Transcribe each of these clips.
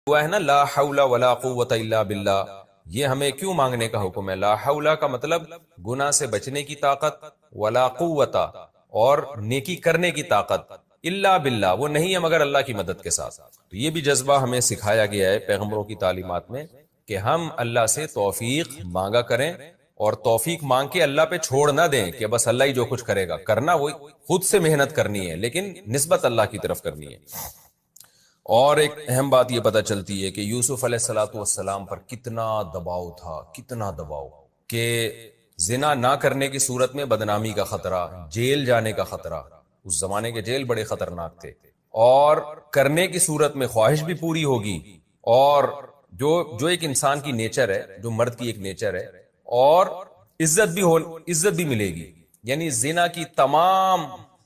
ہوا ہے نا، لا حول ولا قوت الا باللہ، یہ ہمیں کیوں مانگنے کا حکم ہے؟ لا حول کا مطلب گناہ سے بچنے کی طاقت، ولا قوت اور نیکی کرنے کی طاقت، الا باللہ وہ نہیں ہے مگر اللہ کی مدد کے ساتھ۔ تو یہ بھی جذبہ ہمیں سکھایا گیا ہے پیغمبروں کی تعلیمات میں کہ ہم اللہ سے توفیق مانگا کریں، اور توفیق مانگ کے اللہ پہ چھوڑ نہ دیں کہ بس اللہ ہی جو کچھ کرے گا، کرنا وہ خود سے محنت کرنی ہے لیکن نسبت اللہ کی طرف کرنی ہے۔ اور ایک اہم بات یہ پتہ چلتی ہے کہ یوسف علیہ الصلوۃ والسلام پر کتنا دباؤ تھا، کتنا دباؤ، کہ زنا نہ کرنے کی صورت میں بدنامی کا خطرہ، جیل جانے کا خطرہ، اس زمانے کے جیل بڑے خطرناک تھے، اور کرنے کی صورت میں خواہش بھی پوری ہوگی، اور جو ایک انسان کی نیچر ہے، جو مرد کی ایک نیچر ہے، اور عزت بھی ملے گی، یعنی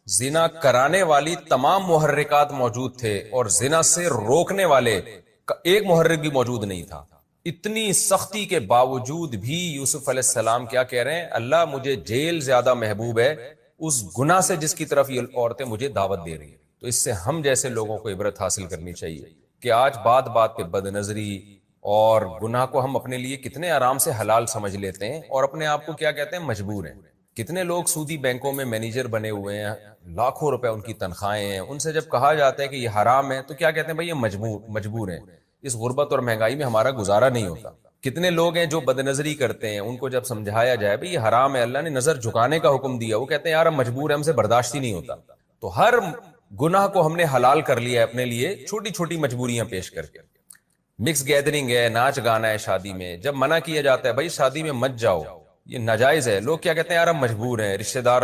زنا کرانے والی تمام محرکات موجود تھے اور زنا سے روکنے والے ایک محرک بھی موجود نہیں تھا۔ اتنی سختی کے باوجود بھی یوسف علیہ السلام کیا کہہ رہے ہیں؟ اللہ مجھے جیل زیادہ محبوب ہے اس گناہ سے جس کی طرف یہ عورتیں مجھے دعوت دے رہی ہیں۔ تو اس سے ہم جیسے لوگوں کو عبرت حاصل کرنی چاہیے کہ آج بات بات پہ بد نظری اور گناہ کو ہم اپنے لیے کتنے آرام سے حلال سمجھ لیتے ہیں، اور اپنے آپ کو کیا کہتے ہیں؟ مجبور ہیں۔ کتنے لوگ سودی بینکوں میں مینیجر بنے ہوئے ہیں، لاکھوں روپے ان کی تنخواہیں ہیں، ان سے جب کہا جاتا ہے کہ یہ حرام ہے تو کیا کہتے ہیں؟ بھائی یہ مجبور ہیں، اس غربت اور مہنگائی میں ہمارا گزارا نہیں ہوتا۔ کتنے لوگ ہیں جو بد نظری کرتے ہیں، ان کو جب سمجھایا جائے بھئی یہ حرام ہے، اللہ نے نظر جھکانے کا حکم دیا، وہ کہتے ہیں یار ہم مجبور ہیں، ہم سے برداشت ہی نہیں ہوتا۔ تو ہر گناہ کو ہم نے حلال کر لیا ہے اپنے لیے، چھوٹی چھوٹی مجبوریاں پیش کر کے۔ مکس گیدرنگ ہے، ناچ گانا ہے شادی میں، جب منع کیا جاتا ہے بھائی شادی میں مت جاؤ، یہ ناجائز ہے، لوگ کیا کہتے ہیں یار ہم مجبور ہیں، رشتہ دار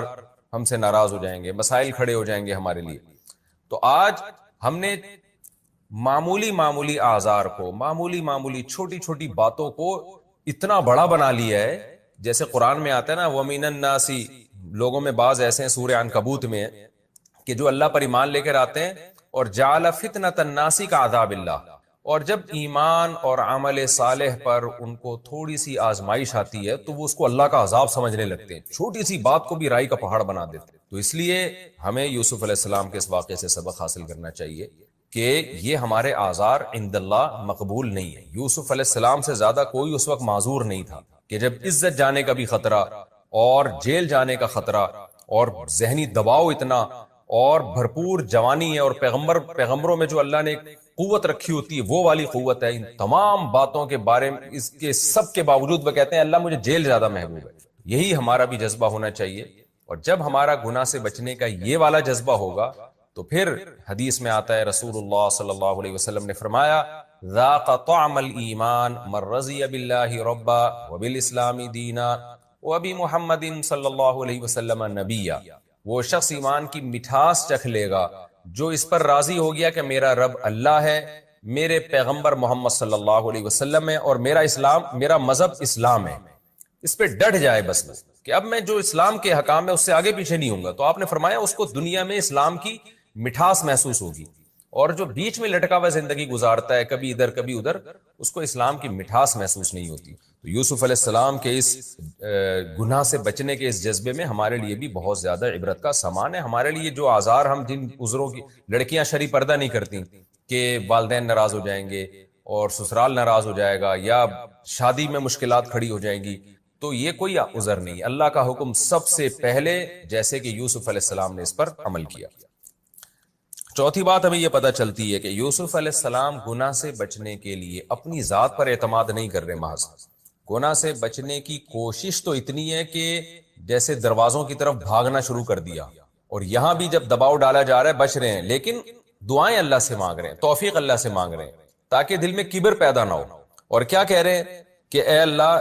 ہم سے ناراض ہو جائیں گے، مسائل کھڑے ہو جائیں گے ہمارے لیے۔ تو آج ہم نے معمولی آزار کو، معمولی چھوٹی چھوٹی باتوں کو اتنا بڑا بنا لیا ہے، جیسے قرآن میں آتا ہے نا وَمِنَ النَّاسِ، لوگوں میں بعض ایسے ہیں، سورہ عنکبوت میں ہے، کہ جو اللہ پر ایمان لے کر آتے ہیں اور جعل فتنۃ الناس کعذاب اللہ، اور جب ایمان اور عمل صالح پر ان کو تھوڑی سی آزمائش آتی ہے تو وہ اس کو اللہ کا عذاب سمجھنے لگتے ہیں، چھوٹی سی بات کو بھی رائی کا پہاڑ بنا دیتے ہیں۔ تو اس لیے ہمیں یوسف علیہ السلام کے اس واقعے سے سبق حاصل کرنا چاہیے کہ یہ ہمارے آزار عند اللہ مقبول نہیں ہے۔ یوسف علیہ السلام سے زیادہ کوئی اس وقت معذور نہیں تھا کہ جب عزت جانے کا بھی خطرہ اور جیل جانے کا خطرہ اور ذہنی دباؤ اتنا اور بھرپور جوانی ہے، اور پیغمبروں میں جو اللہ نے قوت رکھی ہوتی ہے وہ والی قوت ہے، ان تمام باتوں کے بارے میں اس کے سب کے باوجود وہ کہتے ہیں اللہ مجھے جیل زیادہ محبوب ہے۔ یہی ہمارا بھی جذبہ ہونا چاہیے، اور جب ہمارا گناہ سے بچنے کا یہ والا جذبہ ہوگا تو پھر حدیث میں آتا ہے رسول اللہ صلی اللہ علیہ وسلم نے فرمایا ذاق طعم الایمان من رضی باللہ ربا وبالاسلام دینا وبمحمد صلی اللہ علیہ وسلم نبیا، وہ شخص ایمان کی مٹھاس چکھ لے گا جو اس پر راضی ہو گیا کہ میرا رب اللہ ہے، میرے پیغمبر محمد صلی اللہ علیہ وسلم ہے، اور میرا مذہب اسلام ہے، اس پہ ڈٹ جائے بس وہ کہ اب میں جو اسلام کے حکام ہے اس سے آگے پیچھے نہیں ہوں گا۔ تو آپ نے فرمایا اس کو دنیا میں اسلام کی مٹھاس محسوس ہوگی، اور جو بیچ میں لٹکا ہوا زندگی گزارتا ہے کبھی ادھر کبھی ادھر، اس کو اسلام کی مٹھاس محسوس نہیں ہوتی۔ تو یوسف علیہ السلام کے اس گناہ سے بچنے کے اس جذبے میں ہمارے لیے بھی بہت زیادہ عبرت کا سامان ہے۔ ہمارے لیے جو آزار ہم جن عذروں کی، لڑکیاں شرعی پردہ نہیں کرتی کہ والدین ناراض ہو جائیں گے اور سسرال ناراض ہو جائے گا یا شادی میں مشکلات کھڑی ہو جائیں گی، تو یہ کوئی عذر نہیں، اللہ کا حکم سب سے پہلے جیسے کہ یوسف علیہ السلام نے اس پر عمل کیا۔ چوتھی بات ہمیں یہ پتہ چلتی ہے کہ یوسف علیہ السلام گناہ سے بچنے کے لیے اپنی ذات پر اعتماد نہیں کر رہے، محض گناہ سے بچنے کی کوشش تو اتنی ہے کہ جیسے دروازوں کی طرف بھاگنا شروع کر دیا، اور یہاں بھی جب دباؤ ڈالا جا رہا ہے بچ رہے ہیں، لیکن دعائیں اللہ سے مانگ رہے ہیں، توفیق اللہ سے مانگ رہے ہیں تاکہ دل میں کبر پیدا نہ ہو، اور کیا کہہ رہے ہیں کہ اے اللہ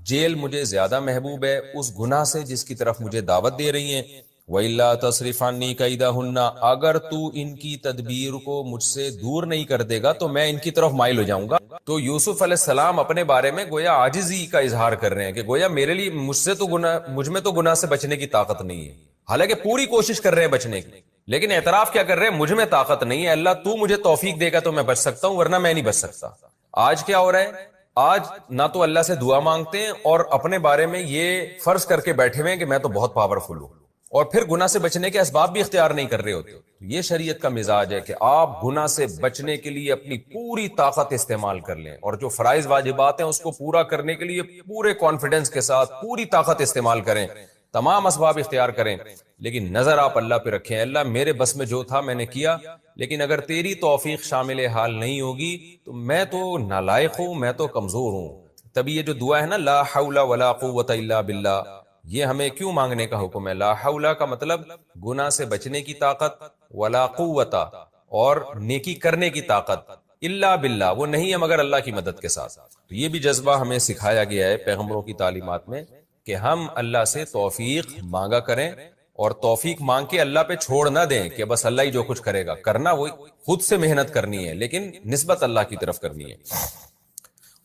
جیل مجھے زیادہ محبوب ہے اس گناہ سے جس کی طرف مجھے دعوت دے رہی ہیں، وَإِلَّا تَصْرِفْ عَنِّي كَيْدَهُنَّ، اگر تو ان کی تدبیر کو مجھ سے دور نہیں کر دے گا تو میں ان کی طرف مائل ہو جاؤں گا۔ تو یوسف علیہ السلام اپنے بارے میں گویا عاجزی کا اظہار کر رہے ہیں کہ گویا میرے لیے مجھ میں تو گناہ سے بچنے کی طاقت نہیں ہے، حالانکہ پوری کوشش کر رہے ہیں بچنے کی، لیکن اعتراف کیا کر رہے ہیں؟ مجھ میں طاقت نہیں ہے، اللہ تو مجھے توفیق دے گا تو میں بچ سکتا ہوں، ورنہ میں نہیں بچ سکتا۔ آج کیا ہو رہا ہے؟ آج نہ تو اللہ سے دعا مانگتے ہیں اور اپنے بارے میں یہ فرض کر کے بیٹھے ہوئے ہیں کہ میں تو بہت پاورفل ہوں، اور پھر گناہ سے بچنے کے اسباب بھی اختیار نہیں کر رہے ہوتے. تو یہ شریعت کا مزاج ہے کہ آپ گناہ سے بچنے کے لیے اپنی پوری طاقت استعمال کر لیں, اور جو فرائض واجبات ہیں اس کو پورا کرنے کے لیے پورے کانفیڈنس کے ساتھ پوری طاقت استعمال کریں, تمام اسباب اختیار کریں, لیکن نظر آپ اللہ پہ رکھیں, اللہ میرے بس میں جو تھا میں نے کیا, لیکن اگر تیری توفیق شامل حال نہیں ہوگی تو میں تو نالائق ہوں, میں تو کمزور ہوں. تبھی یہ جو دعا ہے نا, لا حول ولا قوت الا باللہ, یہ ہمیں کیوں مانگنے کا حکم ہے؟ لا حول کا مطلب گناہ سے بچنے کی طاقت, ولا قوت اور نیکی کرنے کی طاقت, الا باللہ وہ نہیں ہے مگر اللہ کی مدد کے ساتھ. تو یہ بھی جذبہ ہمیں سکھایا گیا ہے پیغمبروں کی تعلیمات میں کہ ہم اللہ سے توفیق مانگا کریں, اور توفیق مانگ کے اللہ پہ چھوڑ نہ دیں کہ بس اللہ ہی جو کچھ کرے گا. کرنا وہ خود سے محنت کرنی ہے, لیکن نسبت اللہ کی طرف کرنی ہے.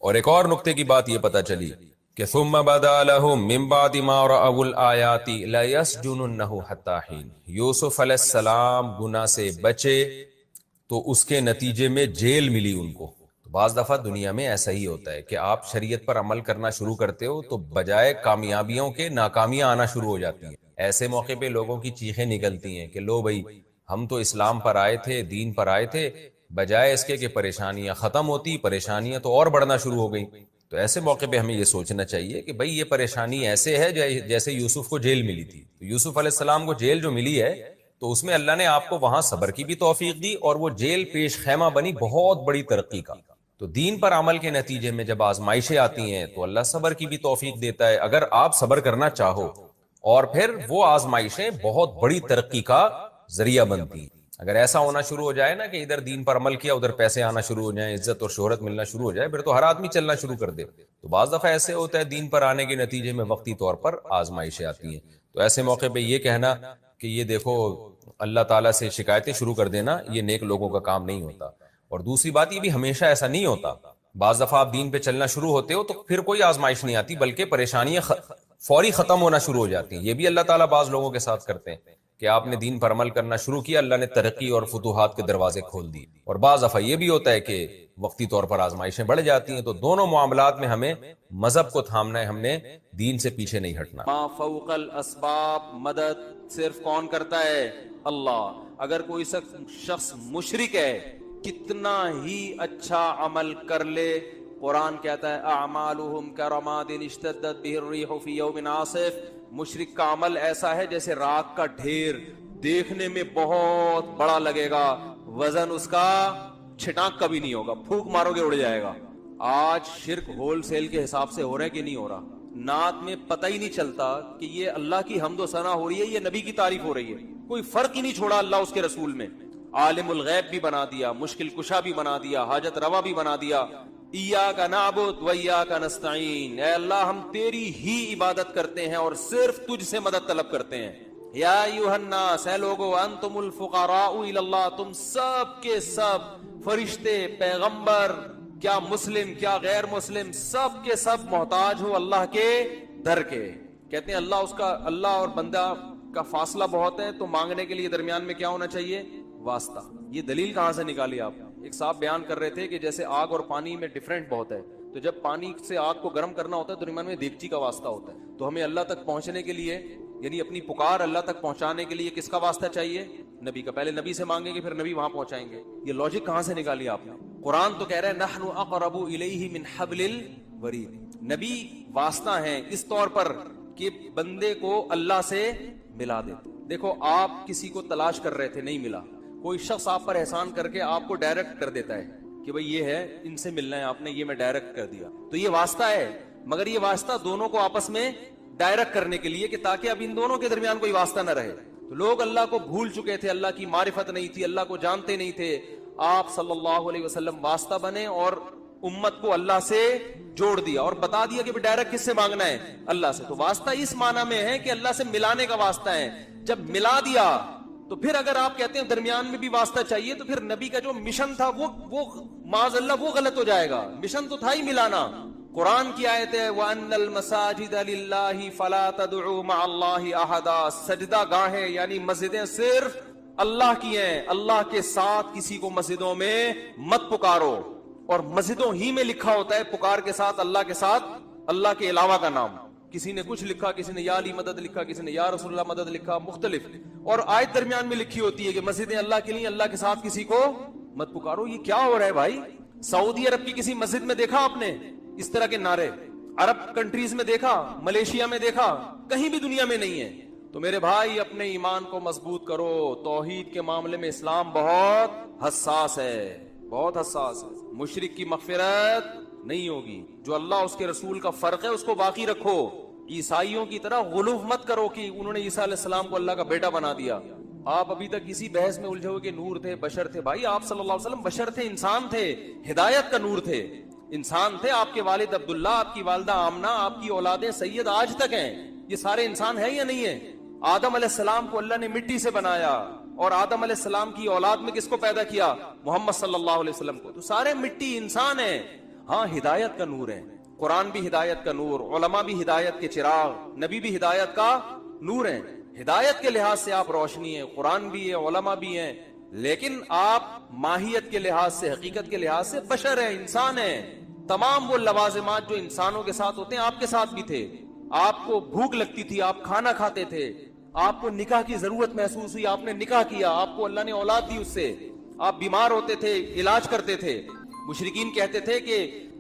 اور ایک اور نقطے کی بات یہ پتہ چلی کہ ثم بدا لهم من بعد ما رأوا الآیات لیسجننہ حتی حین. یوسف علیہ السلام گناہ سے بچے تو اس کے نتیجے میں جیل ملی ان کو. بعض دفعہ دنیا میں ایسا ہی ہوتا ہے کہ آپ شریعت پر عمل کرنا شروع کرتے ہو تو بجائے کامیابیوں کے ناکامیاں آنا شروع ہو جاتی ہیں. ایسے موقع پہ لوگوں کی چیخیں نکلتی ہیں کہ لو بھائی ہم تو اسلام پر آئے تھے, دین پر آئے تھے, بجائے اس کے کہ پریشانیاں ختم ہوتی, پریشانیاں تو اور بڑھنا شروع ہو گئیں. تو ایسے موقع پہ ہمیں یہ سوچنا چاہیے کہ بھئی یہ پریشانی ایسے ہے جیسے یوسف کو جیل ملی تھی. تو یوسف علیہ السلام کو جیل جو ملی ہے تو اس میں اللہ نے آپ کو وہاں صبر کی بھی توفیق دی, اور وہ جیل پیش خیمہ بنی بہت بڑی ترقی کا. تو دین پر عمل کے نتیجے میں جب آزمائشیں آتی ہیں تو اللہ صبر کی بھی توفیق دیتا ہے اگر آپ صبر کرنا چاہو, اور پھر وہ آزمائشیں بہت بڑی ترقی کا ذریعہ بنتی ہیں. اگر ایسا ہونا شروع ہو جائے نا کہ ادھر دین پر عمل کیا ادھر پیسے آنا شروع ہو جائیں, عزت اور شہرت ملنا شروع ہو جائے, پھر تو ہر آدمی چلنا شروع کر دے. تو بعض دفعہ ایسے ہوتا ہے دین پر آنے کے نتیجے میں وقتی طور پر آزمائشیں آتی ہیں. تو ایسے موقع پہ یہ کہنا کہ یہ دیکھو اللہ تعالیٰ سے شکایتیں شروع کر دینا, یہ نیک لوگوں کا کام نہیں ہوتا. اور دوسری بات یہ بھی ہمیشہ ایسا نہیں ہوتا. بعض دفعہ آپ دین پہ چلنا شروع ہوتے ہو تو پھر کوئی آزمائش نہیں آتی, بلکہ پریشانیاں فوری ختم ہونا شروع ہو جاتی ہیں. یہ بھی اللہ تعالیٰ بعض لوگوں کے ساتھ کرتے ہیں کہ آپ نے دین پر عمل کرنا شروع کیا, اللہ نے ترقی اور فتوحات کے دروازے کھول دیے. اور بعض دفعہ یہ بھی ہوتا ہے کہ وقتی طور پر آزمائشیں بڑھ جاتی ہیں. تو دونوں معاملات میں ہمیں مذہب کو تھامنا ہے, ہم نے دین سے پیچھے نہیں ہٹنا. ما فوق الاسباب مدد صرف کون کرتا ہے؟ اللہ. اگر کوئی شخص مشرک ہے کتنا ہی اچھا عمل کر لے, قرآن کہتا ہے اعمالہم کرماد اشتدت بہ الریح فی یوم عاصف. مشرک کا عمل ایسا ہے جیسے راک کا ڈھیر, دیکھنے میں بہت بڑا لگے گا, وزن اس کا چھٹانک کبھی نہیں ہوگا, پھونک مارو گے اڑ جائے گا. آج شرک ہول سیل کے حساب سے ہو رہا ہے کہ نہیں ہو رہا؟ نعت میں پتہ ہی نہیں چلتا کہ یہ اللہ کی حمد و ثنا ہو رہی ہے, یہ نبی کی تعریف ہو رہی ہے. کوئی فرق ہی نہیں چھوڑا اللہ اس کے رسول میں. عالم الغیب بھی بنا دیا, مشکل کشا بھی بنا دیا, حاجت روا بھی بنا دیا. ایاک نعبد و ایاک نستعین, اے اللہ ہم تیری ہی عبادت کرتے ہیں اور صرف تجھ سے مدد طلب کرتے ہیں. یا ایھا الناس, اے لوگو, انتم الفقراء الی اللہ, تم سب کے سب فرشتے, پیغمبر, کیا مسلم کیا غیر مسلم, سب کے سب محتاج ہو اللہ کے در کے. کہتے ہیں اللہ اور بندہ کا فاصلہ بہت ہے, تو مانگنے کے لیے درمیان میں کیا ہونا چاہیے؟ واسطہ. یہ دلیل کہاں سے نکالی آپ؟ ایک صاحب بیان کر رہے تھے کہ جیسے آگ اور پانی میں ڈیفرنٹ بہت ہے, تو جب پانی سے آگ کو گرم کرنا ہوتا ہے تو درمیان میں دیگچی کا واسطہ ہوتا ہے. تو ہمیں اللہ تک پہنچنے کے لیے, یعنی اپنی پکار اللہ تک پہنچانے کے لیے کس کا واسطہ چاہیے؟ نبی کا. پہلے نبی سے مانگیں گے پھر نبی وہاں پہنچائیں گے. یہ لاجک کہاں سے نکالی آپ نے؟ قرآن تو کہہ رہا ہے نحن اقرب الیہ من حبل الورید. نبی واسطہ ہیں اس طور پر کہ بندے کو اللہ سے ملا دیتے. دیکھو آپ کسی کو تلاش کر رہے تھے, نہیں ملا, کوئی شخص آپ پر احسان کر کے آپ کو ڈائریکٹ کر دیتا ہے کہ بھئی یہ ہے, ان سے ملنا ہے آپ نے, یہ میں ڈائریکٹ کر دیا, تو یہ واسطہ ہے. مگر یہ واسطہ دونوں کو آپس میں ڈائریکٹ کرنے کے لیے کہ تاکہ اب ان دونوں کے درمیان کوئی واسطہ نہ رہے. تو لوگ اللہ کو بھول چکے تھے, اللہ کی معرفت نہیں تھی, اللہ کو جانتے نہیں تھے. آپ صلی اللہ علیہ وسلم واسطہ بنے اور امت کو اللہ سے جوڑ دیا اور بتا دیا کہ ڈائریکٹ کس سے مانگنا ہے؟ اللہ سے. تو واسطہ اس معنی میں ہے کہ اللہ سے ملانے کا واسطہ ہے. جب ملا دیا تو پھر اگر آپ کہتے ہیں درمیان میں بھی واسطہ چاہیے تو پھر نبی کا جو مشن تھا وہ معاذ اللہ وہ غلط ہو جائے گا. مشن تو تھا ہی ملانا. قرآن کی آیت ہے وَأَنَّ الْمَسَاجِدَ لِلَّهِ فَلَا تَدْعُوا مَعَ اللَّهِ أَحَدًا. سجدہ گاہیں یعنی مسجدیں صرف اللہ کی ہیں, اللہ کے ساتھ کسی کو مسجدوں میں مت پکارو. اور مسجدوں ہی میں لکھا ہوتا ہے پکار کے ساتھ اللہ کے علاوہ کا نام. کسی نے کچھ لکھا, کسی نے یا علی مدد لکھا, کسی نے یا رسول اللہ مدد لکھا, مختلف. اور آیت درمیان میں لکھی ہوتی ہے کہ مسجدیں اللہ کے لیے, اللہ کے ساتھ کسی کو مت پکارو. یہ کیا ہو رہا ہے بھائی؟ سعودی عرب کی کسی مسجد میں دیکھا آپ نے اس طرح کے نعرے؟ عرب کنٹریز میں دیکھا؟ ملیشیا میں دیکھا؟ کہیں بھی دنیا میں نہیں ہے. تو میرے بھائی اپنے ایمان کو مضبوط کرو. توحید کے معاملے میں اسلام بہت حساس ہے, بہت حساس ہے. مشرک کی مغفرت نہیں ہوگی. جو اللہ اس کے رسول کا فرق ہے اس کو باقی رکھو. عیسائیوں کی طرح غلو مت کرو کہ انہوں نے عیسیٰ علیہ السلام کو اللہ کا بیٹا بنا دیا. آپ ابھی تک کسی بحث میں الجھے ہو کہ نور تھے, بشر تھے. بھائی آپ صلی اللہ علیہ وسلم بشر تھے, انسان تھے, ہدایت کا نور تھے, انسان تھے. آپ کے والد عبداللہ, آپ کی والدہ آمنہ, آپ کی اولادیں سید آج تک ہیں. یہ سارے انسان ہیں یا نہیں ہیں؟ آدم علیہ السلام کو اللہ نے مٹی سے بنایا, اور آدم علیہ السلام کی اولاد میں کس کو پیدا کیا؟ محمد صلی اللہ علیہ وسلم کو. تو سارے مٹی انسان ہیں. ہاں ہدایت کا نور ہے. قرآن بھی ہدایت کا نور, علماء بھی ہدایت کے چراغ, نبی بھی ہدایت کا نور ہیں. ہدایت کے لحاظ سے آپ روشنی ہیں, قرآن بھی ہے, علماء بھی ہیں. لیکن آپ ماہیت کے لحاظ سے, حقیقت کے لحاظ سے بشر ہیں, انسان ہیں. تمام وہ لوازمات جو انسانوں کے ساتھ ہوتے ہیں آپ کے ساتھ بھی تھے. آپ کو بھوک لگتی تھی, آپ کھانا کھاتے تھے. آپ کو نکاح کی ضرورت محسوس ہوئی, آپ نے نکاح کیا, آپ کو اللہ نے اولاد دی اس سے. آپ بیمار ہوتے تھے, علاج کرتے تھے. مشرکین کہتے تھے کہ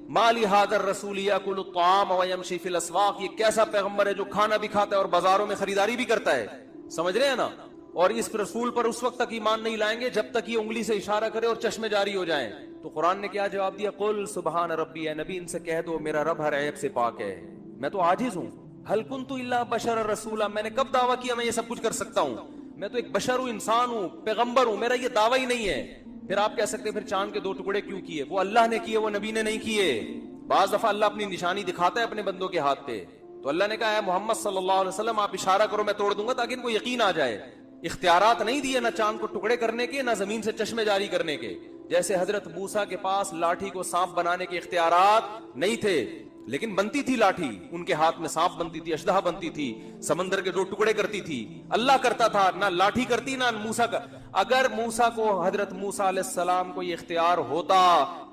مالی حاضر رسول یاکل الطعام ویمشی فی الاسواق, یہ کیسا پیغمبر ہے جو کھانا بھی کھاتا ہے اور بازاروں میں خریداری بھی کرتا ہے. سمجھ رہے ہیں نا؟ اور اس رسول پر اس وقت تک ایمان نہیں لائیں گے جب تک یہ انگلی سے اشارہ کرے اور چشمے جاری ہو جائیں. تو قرآن نے کیا جواب دیا؟ قل سبحان ربی, اے نبی ان سے کہہ دو میرا رب ہر عیب سے پاک ہے, میں تو عاجز ہوں. ہل کنت الا بشر رسولا, میں نے کب دعویٰ کیا میں یہ سب کچھ کر سکتا ہوں؟ میں تو ایک بشر ہوں, انسان ہوں, پیغمبر ہوں, میرا یہ دعویٰ ہی نہیں ہے. پھر آپ کہہ سکتے پھر چاند کے 2 ٹکڑے کیوں کیے؟ وہ اللہ نے کیے, وہ نبی نے نہیں کیے. بعض دفعہ اللہ اپنی نشانی دکھاتا ہے اپنے بندوں کے ہاتھ پہ. تو اللہ نے کہا ہے محمد صلی اللہ علیہ وسلم آپ اشارہ کرو میں توڑ دوں گا, تاکہ ان کو یقین آ جائے. اختیارات نہیں دیے, نہ چاند کو ٹکڑے کرنے کے, نہ زمین سے چشمے جاری کرنے کے. جیسے حضرت موسیٰ کے پاس لاٹھی کو سانپ بنانے کے اختیارات نہیں تھے, لیکن بنتی تھی لاٹھی, ان کے ہاتھ میں سانپ بنتی تھی, اشدہا بنتی تھی, سمندر کے 2 ٹکڑے کرتی تھی. اللہ کرتا تھا, نہ لاٹھی کرتی نہ موسیٰ کا. اگر موسیٰ کو, حضرت موسیٰ علیہ السلام کو یہ اختیار ہوتا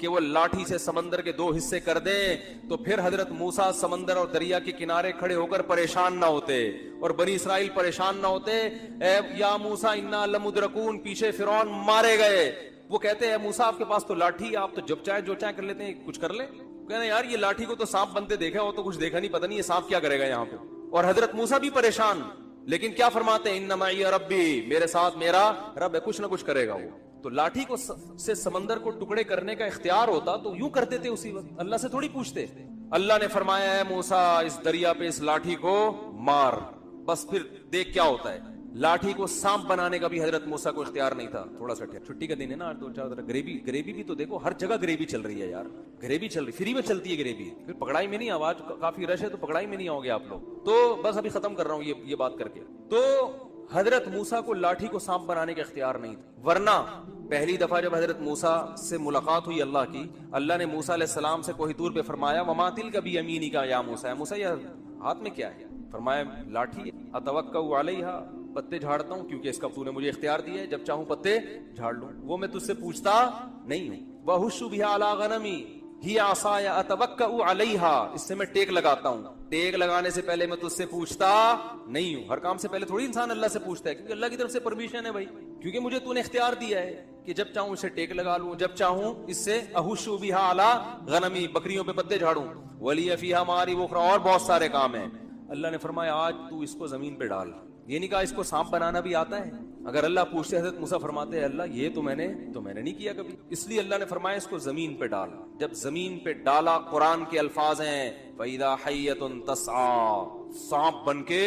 کہ وہ لاٹھی سے سمندر کے 2 حصے کر دیں, تو پھر حضرت موسیٰ سمندر اور دریا کے کنارے کھڑے ہو کر پریشان نہ ہوتے, اور بنی اسرائیل پریشان نہ ہوتے. اے یا موسیٰ انا لمدرکون, پیچھے فرعون مارے گئے. وہ کہتے ہیں موسیٰ آپ کے پاس تو لاٹھی, آپ تو جب چاہے جو چاہے کر لیتے ہیں, کچھ کر لیں. کہنا یار یہ لاٹھی کو تو سانپ بنتے دیکھا, وہ تو کچھ دیکھا نہیں, پتہ نہیں یہ سانپ کیا کرے گا یہاں پہ. اور حضرت موسیٰ بھی پریشان, لیکن کیا فرماتے ہیں؟ انما معی ربی, میرے ساتھ میرا رب ہے, کچھ نہ کچھ کرے گا وہ. تو لاٹھی کو سے سمندر کو ٹکڑے کرنے کا اختیار ہوتا تو یوں کرتے تھے اسی وقت, اللہ سے تھوڑی پوچھتے. اللہ نے فرمایا ہے موسیٰ اس دریا پہ اس لاٹھی کو مار, بس پھر دیکھ کیا ہوتا ہے. لاٹھی کو سانپ بنانے کا بھی حضرت موسیٰ کو اختیار نہیں تھا. تھوڑا سا چھٹی کا دن ہے نا آج, 2-4 گریوی بھی تو دیکھو, ہر جگہ گریوی چل رہی ہے یار, گریوی چل رہی, فری میں چلتی ہے گریوی. پھر پکڑائی میں نہیں, آواز کافی رش ہے تو پکڑائی میں نہیں آؤ گے آپ لوگ. تو بس ابھی ختم کر رہا ہوں یہ بات کر کے. تو حضرت موسیٰ کو لاٹھی کو سانپ بنانے کا اختیار نہیں تھا, ورنہ پہلی دفعہ جب حضرت موسیٰ سے ملاقات ہوئی اللہ کی, اللہ نے موسیٰ علیہ السلام سے کوہ طور پہ فرمایا وما تلک بیمینک یا موسیٰ, موسیٰ یہ ہاتھ میں کیا ہے؟ فرمایا لاٹھی. اتوکأ علیہا, پتے جھاڑتا ہوں کیونکہ اس کا تو نے مجھے اختیار دیا ہے, جب چاہوں پتے جھاڑ لوں. وہ میں تجھ سے پوچھتا نہیں ہوں. وَأَحُشُّ بِهَا عَلَىٰ غَنَمِي هِيَ عَصَايَ أَتَوَكَّأُ عَلَيْهَا, اس سے میں ٹیک لگاتا ہوں. ٹیک لگانے سے پہلے میں تجھ سے پوچھتا نہیں ہوں. ہر کام سے پہلے تھوڑی انسان اللہ سے پوچھتا ہے, کیونکہ اللہ کی طرف سے پرمیشن ہے بھائی, کیونکہ مجھے تو نے اختیار دیا ہے کہ جب چاہوں اسے ٹیک لگا لوں, جب چاہوں اس سے احشو بہا علی غنمی, بکریوں پہ پتے جھاڑوں. ولی فیہا مآرب اخری, اور بہت سارے کام ہیں. اللہ نے فرمایا آج تو اس کو زمین پہ ڈال. یہ نہیں کہا اس کو سانپ بنانا بھی آتا ہے. اگر اللہ پوچھتے حضرت موسیٰ فرماتے ہیں اللہ یہ تو میں نے نہیں کیا کبھی, اس لیے اللہ نے فرمایا اس کو زمین پہ ڈال. جب زمین پہ ڈالا, قرآن کے الفاظ ہیں فَإِذَا حَيَّةٌ تَسْعَىٰ, سانپ بن کے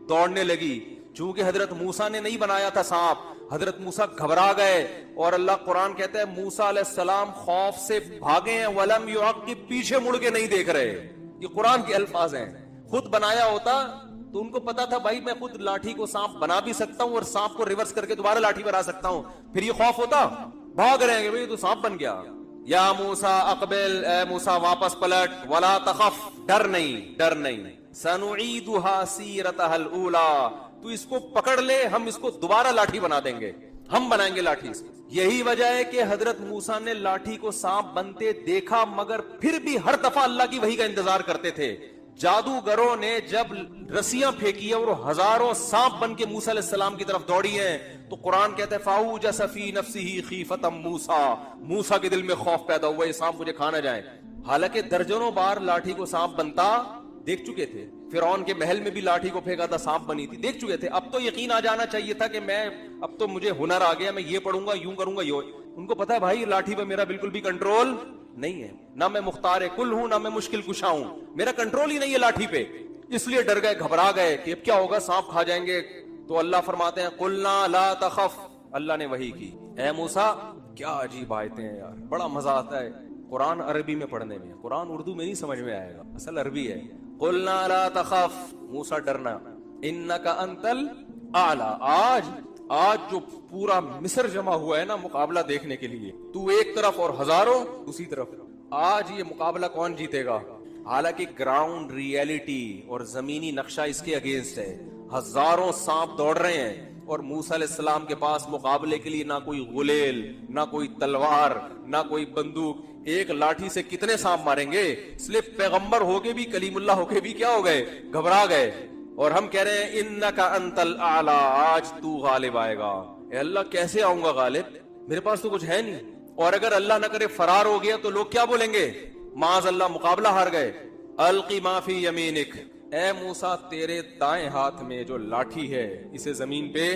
دوڑنے لگی. چونکہ حضرت موسیٰ نے نہیں بنایا تھا سانپ, حضرت موسیٰ گھبرا گئے, اور اللہ قرآن کہتا ہے موسیٰ علیہ السلام خوف سے بھاگے ہیں, وَلَمْ يُعَقِّبْ, پیچھے مڑ کے نہیں دیکھ رہے. یہ قرآن کے الفاظ ہیں. خود بنایا ہوتا تو ان کو پتا تھا بھائی میں خود لاٹھی کو سانپ بنا بھی سکتا ہوں, اور سانپ کو ریورس کر کے دوبارہ لاٹھی بنا سکتا ہوں. پھر یہ خوف ہوتا, بھاگ رہے ہیں بھائی تو سانپ بن گیا. یا موسیٰ اقبل, اے موسیٰ واپس پلٹ, ولا تخف, ڈر نہیں, سنعیدها سیرتها الاولی, تو اس کو پکڑ لے, ہم اس کو دوبارہ لاٹھی بنا دیں گے, ہم بنائیں گے لاٹھی سے. یہی وجہ ہے کہ حضرت موسیٰ نے لاٹھی کو سانپ بنتے دیکھا, مگر پھر بھی ہر دفعہ اللہ کی وحی کا انتظار کرتے تھے. جادوگروں نے جب رسیاں پھینکی ہیں اور ہزاروں سانپ بن کے موسیٰ علیہ السلام کی طرف دوڑی ہیں تو قرآن کہتا ہے فَأَوْجَسَ فِي نَفْسِهِ خِيفَةً مُوسَىٰ، موسیٰ کے دل میں خوف پیدا ہوا یہ سانپ مجھے کھا نہ جائیں۔ حالانکہ درجنوں بار لاٹھی کو سانپ بنتا دیکھ چکے تھے، فرعون کے محل میں بھی لاٹھی کو پھینکا تھا سانپ بنی تھی، دیکھ چکے تھے۔ اب تو یقین آ جانا چاہیے تھا کہ اب تو مجھے ہنر آ گیا، میں یہ پڑھوں گا، یوں کروں گا، ان کو پتا ہے بھائی لاٹھی پہ میرا بالکل بھی کنٹرول نہیں ہے، نہ میں مختار کل ہوں نہ میں مشکل کشا ہوں، میرا کنٹرول ہی نہیں ہے لاٹھی پہ، اس لیے ڈر گئے، گھبرا گئے کہ اب کیا ہوگا، سانپ کھا جائیں گے۔ تو اللہ فرماتے ہیں قلنا لا تخف، اللہ نے وحی کی، اے موسیٰ، کیا عجیب آیتیں ہیں یار، بڑا مزہ آتا ہے قرآن عربی میں پڑھنے میں، قرآن اردو میں نہیں سمجھ میں آئے گا، اصل عربی ہے۔ قلنا لا تخف، موسیٰ ڈرنا، انک انت الاعلی، آج جو پورا مصر جمع ہوا ہے نا مقابلہ دیکھنے کے لیے، تو ایک طرف اور ہزاروں دوسری طرف، آج یہ مقابلہ کون جیتے گا؟ حالانکہ گراؤنڈ ریئلٹی اور زمینی نقشہ اس کے اگینسٹ ہے، ہزاروں سانپ دوڑ رہے ہیں اور موسیٰ علیہ السلام کے پاس مقابلے کے لیے نہ کوئی غلیل، نہ کوئی تلوار، نہ کوئی بندوق، ایک لاٹھی سے کتنے سانپ ماریں گے؟ اس لیے پیغمبر ہو کے بھی، کلیم اللہ ہو کے بھی کیا ہو گئے؟ گھبرا گئے، اور ہم کہہ رہے ہیں انک انت الاعلی، آج تو غالب آئے گا۔ اے اللہ کیسے آؤں گا غالب، میرے پاس تو کچھ ہے نہیں، اور اگر اللہ نہ کرے فرار ہو گیا تو لوگ کیا بولیں گے؟ معاذ اللہ مقابلہ ہار گئے۔ القی ما فی یمینک، اے موسیٰ تیرے دائیں ہاتھ میں جو لاٹھی ہے اسے زمین پہ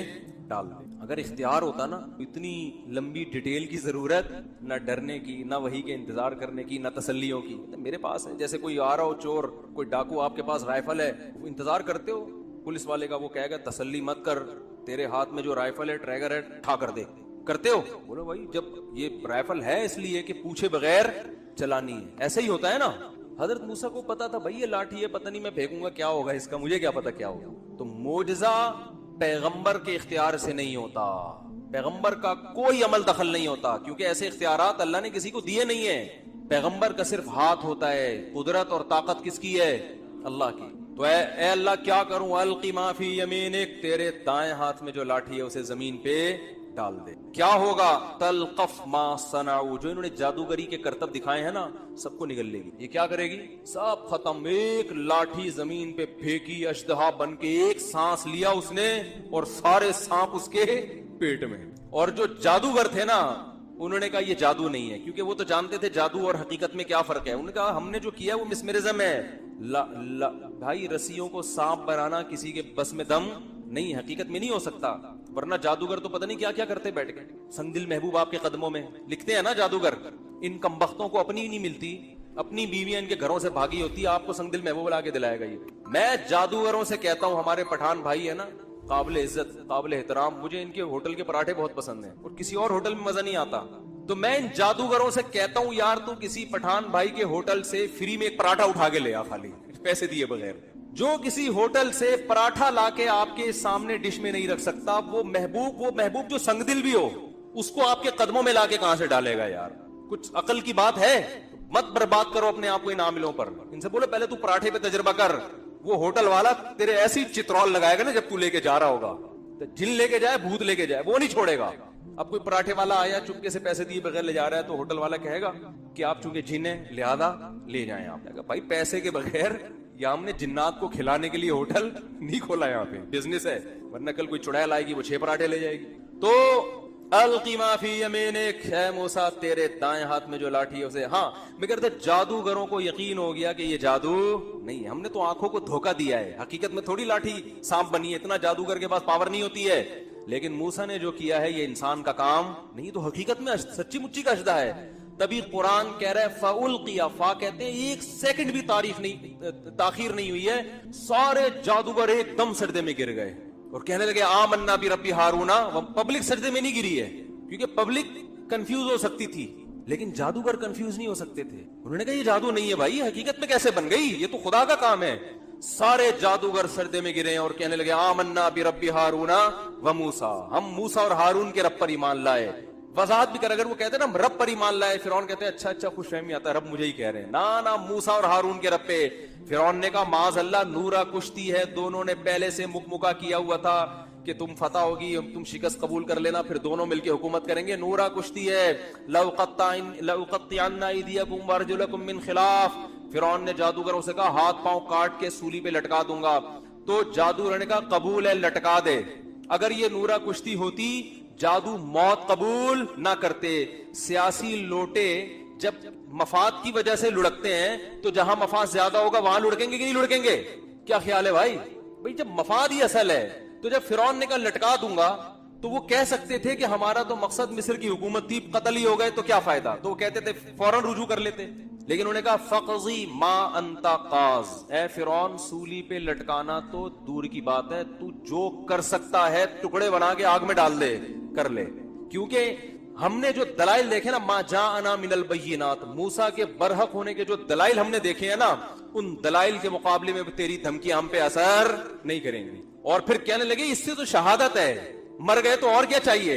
ڈال دے۔ اگر اختیار ہوتا نا، اتنی لمبی ڈیٹیل کی ضرورت نہ، ڈرنے کی نہ، وہی کے انتظار کرنے کی نہ، تسلیوں کی، میرے پاس ہے۔ جیسے کوئی آ رہا ہو چور، کوئی ڈاکو، آپ کے پاس رائفل ہے، وہ انتظار کرتے ہو پولیس والے کا، وہ کہے گا تسلی مت کر، تیرے ہاتھ میں جو رائفل ہے ٹریگر ہے ٹھا کر دے، کرتے ہو؟ بولو بھائی جب یہ رائفل ہے اس لیے کہ پوچھے بغیر چلانی ہے، ایسے ہی ہوتا ہے نا۔ حضرت موسیٰ کو پتا تھا بھائی یہ لاٹھی ہے، پتہ نہیں میں پھینکوں گا کیا ہوگا اس کا، مجھے کیا پتا کیا ہوگا۔ تو معجزہ پیغمبر کے اختیار سے نہیں ہوتا، پیغمبر کا کوئی عمل دخل نہیں ہوتا، کیونکہ ایسے اختیارات اللہ نے کسی کو دیے نہیں ہیں۔ پیغمبر کا صرف ہاتھ ہوتا ہے، قدرت اور طاقت کس کی ہے؟ اللہ کی۔ تو اے اللہ کیا کروں؟ القی ما فی یمینک، تیرے دائیں ہاتھ میں جو لاٹھی ہے اسے زمین پہ ڈال دے۔ کیا ہوگا؟ تلقف ما صنعوا، جو انہوں نے جادوگری کے کرتب دکھائے ہیں نا سب کو نگل لے گی۔ یہ کیا کرے گی؟ سب ختم۔ ایک لاٹھی زمین پہ پھینکی، اشدہا بن کے ایک سانس لیا اس نے اور سارے سانپ اس کے پیٹ میں۔ اور جو جادوگر تھے نا انہوں نے کہا یہ جادو نہیں ہے، کیونکہ وہ تو جانتے تھے جادو اور حقیقت میں کیا فرق ہے۔ انہوں نے کہا ہم نے جو کیا وہ مسمرزم ہے۔ بھائی رسیوں کو سانپ بنانا کسی کے بس میں دم نہیں، حقیقت میں نہیں ہو سکتا، ورنہ جادوگر تو پتہ نہیں کیا کیا کرتے بیٹھ کے۔ سنگ دل محبوب آپ کے قدموں میں، لکھتے ہیں نا جادوگر، ان کمبختوں کو اپنی نہیں ملتی، اپنی بیویاں ان کے گھروں سے بھاگی ہوتی، آپ کو سنگ دل محبوب لا کے دلائے گا۔ یہ میں جادوگروں سے کہتا ہوں، ہمارے پٹھان بھائی ہے نا، قابل عزت قابل احترام، مجھے ان کے ہوٹل کے پراٹھے بہت پسند ہیں اور کسی اور ہوٹل میں مزہ نہیں آتا، تو میں ان جادوگروں سے کہتا ہوں یار تو کسی پٹھان بھائی کے ہوٹل سے فری میں ایک پراٹھا اٹھا کے لے آ، خالی پیسے دیے بغیر۔ جو کسی ہوٹل سے پراٹھا لا کے آپ کے سامنے ڈش میں نہیں رکھ سکتا، وہ محبوب جو سنگ دل بھی ہو اس کو آپ کے قدموں میں لا کے کہاں سے ڈالے گا یار؟ کچھ عقل کی بات ہے؟ مت برباد کرو اپنے آپ کو ان عاملوں پر۔ ان سے بولو پہلے تو پراٹھے پہ تجربہ کر، وہ ہوٹل والا تیرے ایسی چترول لگائے گا نا جب تو لے کے جا رہا ہوگا، تو جن لے کے جائے بھوت لے کے جائے وہ نہیں چھوڑے گا۔ اب کوئی پراٹھے والا آیا چپکے سے پیسے دیے بغیر لے جا رہا ہے تو ہوٹل والا کہے گا کہ آپ چونکہ جن ہیں لہذا لے جائیں۔ آپ نے کہا بھائی پیسے کے بغیر، یا ہم نے جنات کو کھلانے کے لیے ہوٹل نہیں کھولا، یہاں پہ بزنس ہے، ورنہ کل کوئی چڑیل آئے گی وہ 6 پراٹھے لے جائے گی۔ تو القی ما فی یمینک، اے موسیٰ تیرے دائیں ہاتھ میں جو لاٹھی ہے اسے، ہاں میں کہتا جادوگروں کو یقین ہو گیا کہ یہ جادو نہیں ہے، ہم نے تو آنکھوں کو دھوکہ دیا ہے، حقیقت میں تھوڑی لاٹھی سانپ بنی ہے، اتنا جادوگر کے پاس پاور نہیں ہوتی ہے۔ لیکن موسیٰ نے جو کیا ہے یہ انسان کا کام نہیں، تو حقیقت میں سچی مچی کا اژدہا ہے۔ تبھی قرآن کہہ رہا ہے فَأُلْقِيَ، فا کہتے ہیں ایک سیکنڈ بھی تاخیر نہیں ہوئی ہے، سارے جادوگر ایک دم سجدے میں گر گئے اور کہنے لگے آمنا برب ہارون۔ پبلک سجدے میں نہیں گری ہے کیونکہ پبلک کنفیوز ہو سکتی تھی، لیکن جادوگر کنفیوز نہیں ہو سکتے تھے۔ انہوں نے کہا یہ جادو نہیں ہے بھائی، حقیقت میں کیسے بن گئی، یہ تو خدا کا کام ہے۔ سارے جادوگر سجدے میں گرے اور کہنے لگے آمنا برب ہارون و موسیٰ، ہم موسیٰ اور ہارون کے رب پر ایمان لائے۔ وضاحت بھی کر، اگر وہ کہتے ہیں نا رب پر ایمان لائے، فرعون کہتے ہیں اچھا خوش فہمی آتا ہے، رب مجھے ہی کہہ رہے ہیں، نا موسیٰ اور ہارون کے رب پہ۔ فرعون نے کہا معاذ اللہ، نورا کشتی ہے، دونوں نے پہلے سے مکمکا کیا ہوا تھا کہ تم فتح ہوگی، تم شکست قبول کر لینا، پھر دونوں مل کے حکومت کریں گے، نورا کشتی ہے۔ لَأُقَطِّعَنَّ أَيْدِيَكُمْ وَأَرْجُلَكُمْ مِنْ خِلَافٍ، فرعون نے جادوگروں سے کہا ہاتھ پاؤں کاٹ کے سولی پہ لٹکا دوں گا، تو جادوگر نے کہا قبول ہے، لٹکا دے۔ اگر یہ نورا کشتی ہوتی جادو موت قبول نہ کرتے۔ سیاسی لوٹے جب مفاد کی وجہ سے لڑکتے ہیں تو جہاں مفاد زیادہ ہوگا وہاں لڑکیں گے کہ نہیں لڑکیں گے؟ کیا خیال ہے بھائی جب مفاد ہی اصل ہے تو جب فرعون نے کہا لٹکا دوں گا تو وہ کہہ سکتے تھے کہ ہمارا تو مقصد مصر کی حکومت تھی، قتل ہی ہو گئے تو کیا فائدہ، تو وہ کہتے تھے فوراً رجوع کر لیتے، لیکن انہوں نے کہا فقضی ما انت قاض، اے فرعون سولی پہ لٹکانا تو دور کی بات ہے، تو جو کر سکتا ہے ٹکڑے بنا کے آگ میں ڈال دے، کر لے۔ کیونکہ ہم نے جو دلائل دیکھے نا، ما جاءنا من البینات، موسیٰ کے برحق ہونے کے جو دلائل ہم نے دیکھے ہیں نا، ان دلائل کے مقابلے میں تیری دھمکی ہم پہ اثر نہیں کریں گی۔ اور پھر کہنے لگے اس سے تو شہادت ہے، مر گئے تو اور کیا چاہیے،